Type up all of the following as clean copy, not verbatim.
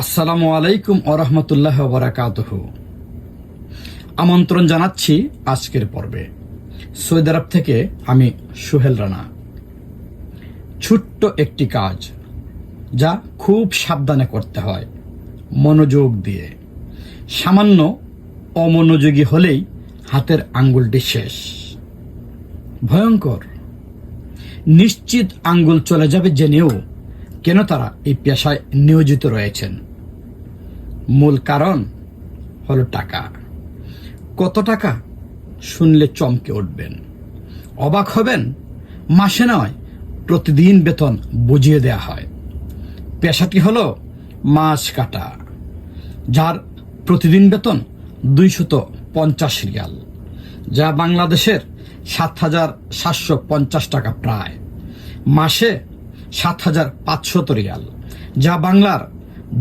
আসসালামু আলাইকুম ওয়া রাহমাতুল্লাহি ওয়া বারাকাতুহু। আমন্ত্রণ জানাচ্ছি আজকের পর্বে। সৌদি আরব থেকে আমি সোহেল রানা। ছোট্ট একটি কাজ যা খুব সাবধানে করতে হয়, মনোযোগ দিয়ে। সামান্য অমনোযোগী হলেই হাতের আঙ্গুলটি শেষ। ভয়ঙ্কর। নিশ্চিত আঙ্গুল চলে যাবে জেনেও কেন তারা এই পেশায় নিয়োজিত রয়েছেন। মূল কারণ হলো টাকা। কত টাকা শুনলে চমকে উঠবেন, অবাক হবেন। মাসে নয়, প্রতিদিন বেতন বুঝিয়ে দেয়া হয়। পেশাটি হলো মাছ কাটা, যার প্রতিদিন বেতন 250 রিয়াল, যা বাংলাদেশের 7,750 টাকা, প্রায় মাসে 7,500 রিয়াল, যা বাংলার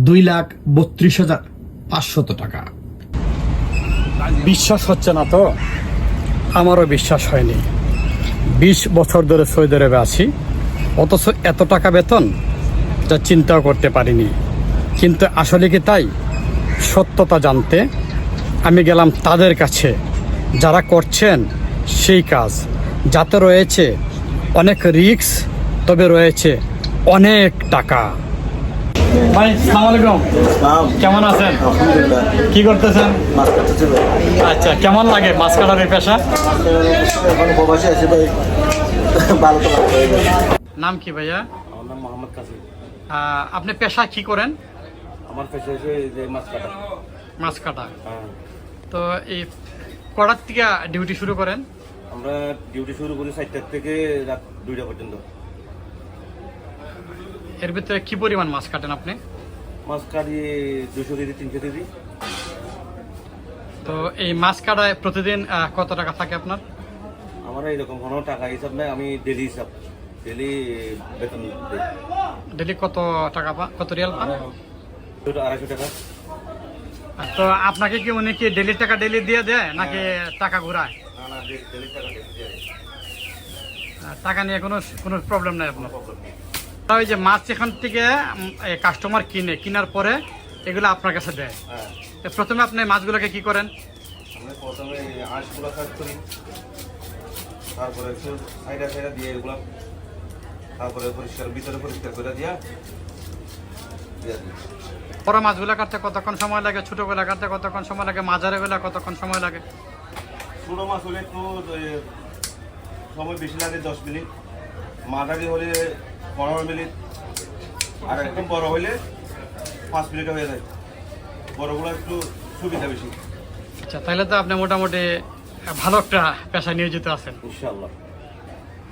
2,32,500 টাকা। বিশ্বাস হচ্ছে না তো? আমারও বিশ্বাস হয়নি। 20 বছর ধরে সৌদি আরবে আছি, অথচ এত টাকা বেতন যা চিন্তাও করতে পারিনি। কিন্তু আসলে কি তাই? সত্যতা জানতে আমি গেলাম তাদের কাছে যারা করছেন সেই কাজ, যাতে রয়েছে অনেক রিস্ক, তবে রয়েছে অনেক টাকা। ভাই আসসালামু আলাইকুম, কেমন আছেন? কি করতেছেন? আচ্ছা, কেমন লাগে মাছ কাটার এই পেশা? নাম কি ভাইয়া? আমার নাম মোহাম্মদ কাসিম। আপনি পেশা কি করেন? আমার পেশা হচ্ছে যে মাছ কাটা। মাছ কাটা। হ্যাঁ। তো এই কটার থেকে ডিউটি শুরু করেন? আমরা ডিউটি শুরু করি 4টা থেকে রাত 2টা পর্যন্ত। এর ভিতরে কি পরিমাণ মাছ কাটেন আপনি? মাছ কাটি 200 কেজি 300 কেজি। তো এই মাছ কাটায় প্রতিদিন কত টাকা থাকে আপনার? আমার এইরকম কোনো টাকা হিসাব নেই, আমি ডেলি হিসাব, ডেলি বেতন দিই। ডেলি কত টাকা কত রিয়াল পান? 250 টাকা। তো আপনাকে কি উনি কি ডেলি টাকা ডেলি দিয়ে দেয় নাকি টাকা ঘুরায়? না না, ডেলি টাকা দিয়ে দেয়। টাকা নিয়ে কোনো কোনো প্রবলেম নাই আপনার? ওই যে মাছ এখান থেকে কাস্টমার কেনার পরে এগুলো আপনার কাছে দেয়। হ্যাঁ। তো প্রথমে আপনি মাছগুলোকে কি করেন? আমরা প্রথমে আঁশগুলো কাজ করি, তারপরে একটু সাইডা দিয়ে এগুলো, তারপরে ভিতরে পরিষ্কার করে দিয়া দিই। বড় মাছগুলো কাটতে কতক্ষণ সময় লাগে? ছোটগুলো কাটতে কতক্ষণ সময় লাগে? মাঝারিগুলো কতক্ষণ সময় লাগে? ছোটো মাছ হলে একটু সময় বেশি লাগে, 10 মিনিট। মাঝারি হলে 15 মিনিট, আর একদম বড় হলে 5 মিনিটে হয়ে যায়। বড়গুলো একটু সুবিধা বেশি। আচ্ছা, তাহলে তো আপনি মোটামুটি ভালো একটা পেশায় নিয়োজিত আছেন ইনশাআল্লাহ।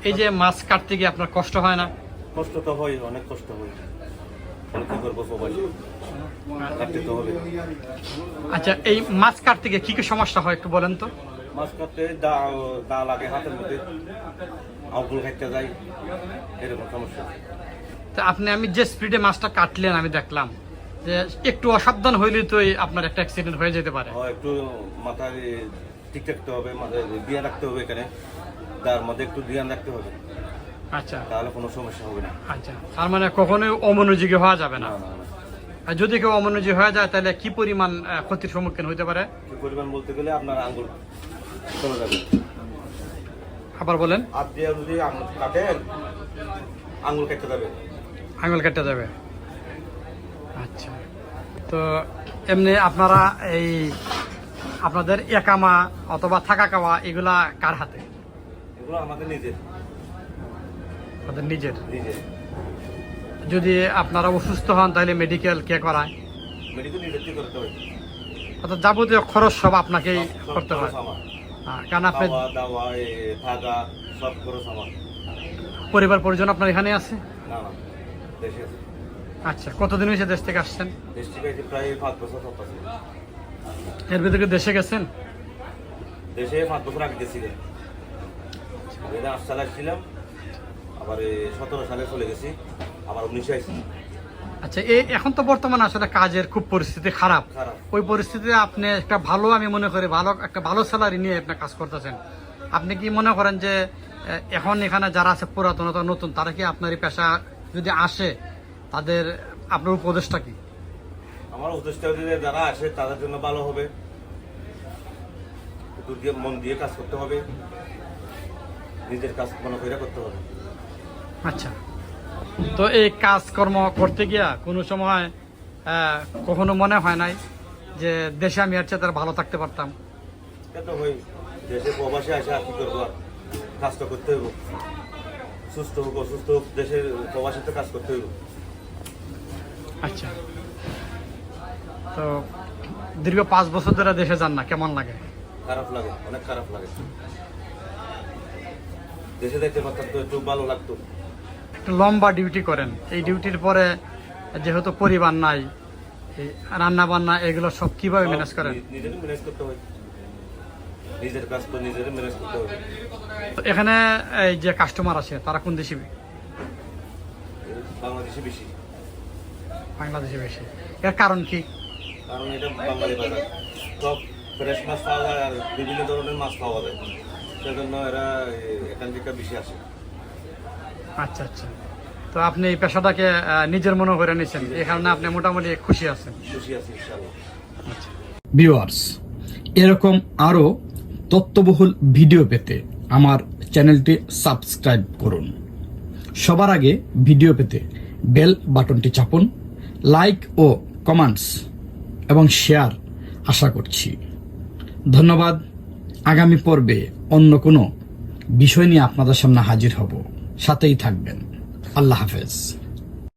এই যে মাছ কাটতে গিয়ে আপনার কষ্ট হয় না? কষ্ট তো হয়, অনেক কষ্ট হয়। কি করবো, প্রবাসী কাটতে তো হবে। আচ্ছা, এই মাছ কাটতে গিয়ে কি কি সমস্যা হয় একটু বলেন তো? মাছ কাটতে দা লাগে হাতের মধ্যে, আঙুল খাইতে যায়, এরকম সমস্যা। তা আমি যে স্পিডে মাছটা কাটলেন আমি দেখলাম যে একটু অসাবধান হইলেই তো আপনার একটা অ্যাক্সিডেন্ট হয়ে যেতে পারে। একটু মাথায় ঠিক রাখতে হবে, মাথায় ধ্যান রাখতে হবে, এখানে তার মধ্যে একটু ধ্যান রাখতে হবে। আচ্ছা, তাহলে কোনো সমস্যা হবে না। আচ্ছা, তার মানে কখনোই অমনোযোগী হওয়া যাবে না। না না না। আর যদি কেউ অমনোযোগী হয়ে যায় তাহলে কি পরিমাণ ক্ষতির সম্মুখীন হইতে পারে? কি পরিমাণ বলতে গেলে আপনার আঙ্গুল চলে যাবে। আবার বলেন। হাত দিয়ে যদি আঙ্গুল কাটেন, আঙ্গুল কেটে যাবে। আঙুল কেটে যাবে। আচ্ছা, তো এমনি আপনারা এই আপনাদের একামা অথবা থাকা খাওয়া এগুলা কার হাতে? এগুলো আমাদের নিজের। আপনাদের নিজের? নিজের। যদি আপনারা অসুস্থ হন তাহলে মেডিকেল কে করায়? মেডিকেল নিজের থেকে করতে হয়। অর্থাৎ যাবতীয় খরচ সব আপনাকেই সব করতে হয়? খরচ আমার। কারণ আপনি খাওয়া দাওয়া, থাকা, সব খরচ আমার। পরিবার পরিজন আপনার এখানে আছে? না না, দেশে আছে। আচ্ছা, কতদিন হয়েছে দেশ থেকে আসছেন? দেশ থেকে এসে প্রায় 5 বছর চলতেছে। এর ভিতরে দেশে গেছেন? দেশে 5 বছর আগে গেছিলেন। 2008 সালে আসছিলাম, আবার 17 সালে চলে গেছি, আবার 19 আসছি। আচ্ছা, এখন তো বর্তমানে আসলে কাজের খুব পরিস্থিতি খারাপ। ওই পরিস্থিতিতে আপনি একটা ভালো, আমি মনে করি ভালো একটা ভালো স্যালারি নিয়ে আপনি কাজ করতেছেন। আপনি কি মনে করেন যে এখন এখানে যারা আছে পুরাতন অথবা নতুন, তারা কি আপনার এই পেশা যদি আসে, তাদের আপনার উপদেশটা কি? আমার উদ্দেশ্যটা যদি যারা আসে তাদের জন্য ভালো হবে, মন দিয়ে কাজ করতে হবে, নিজের কাজ মনে করে করতে হবে। আচ্ছা, তো এই কাজকর্ম করতে গিয়া কোনো সময় কখনো মনে হয় নাই যে দেশে আমি এর চেয়ে তার ভালো থাকতে পারতাম? তো হই, দেশে প্রবাসে আসে আর কি করবো, আর কাজ তো করতে হইব, সুস্থ হোক অসুস্থ হোক দেশের প্রবাসীতে কাজ করতে হইব। আচ্ছা, তো দীর্ঘ 5 বছর ধরে দেশে যান না, কেমন লাগে? খারাপ লাগে, অনেক খারাপ লাগে। দেশে দেখতে পারতাম তো একটু ভালো লাগতো। একটা লম্বা ডিউটি করেন, এই ডিউটির পরে যেহেতু পরিবার নাই, এই রান্না বান্না এগুলো সব কিভাবে ম্যানেজ করেন? নিজেরই ম্যানেজ করতে হয়, নিজের কাজ তো নিজেরই ম্যানেজ করতে হবে। তো এখানে এই যে কাস্টমার আছে, তারা কোন দেশি? বাংলাদেশে বেশি। বাংলাদেশে বেশি। এর কারণ কি? কারণ এটা বাঙালি বাজার, সব ফ্রেশ মাছ পাওয়া যায় আর বিভিন্ন ধরনের মাছ পাওয়া যায়, সেজন্য এরা এখান থেকে বেশি আসে। আচ্ছা আচ্ছা, তো আপনি এই পেশাটাকে নিজের মনে করে নিয়েছেন, এই কারণে আপনি মোটামুটি খুশি আছেন? খুশি আছি ইনশাআল্লাহ। ভিউয়ার্স, এরকম আরো তথ্যবহুল ভিডিও পেতে আমার চ্যানেলটি সাবস্ক্রাইব করুন। সবার আগে ভিডিও পেতে বেল বাটনটি চাপুন, লাইক ও কমেন্টস এবং শেয়ার আশা করছি। ধন্যবাদ। আগামী পর্বে অন্য কোনো বিষয় নিয়ে আপনাদের সামনে হাজির হব, সাথেই থাকবেন। আল্লাহ হাফেজ।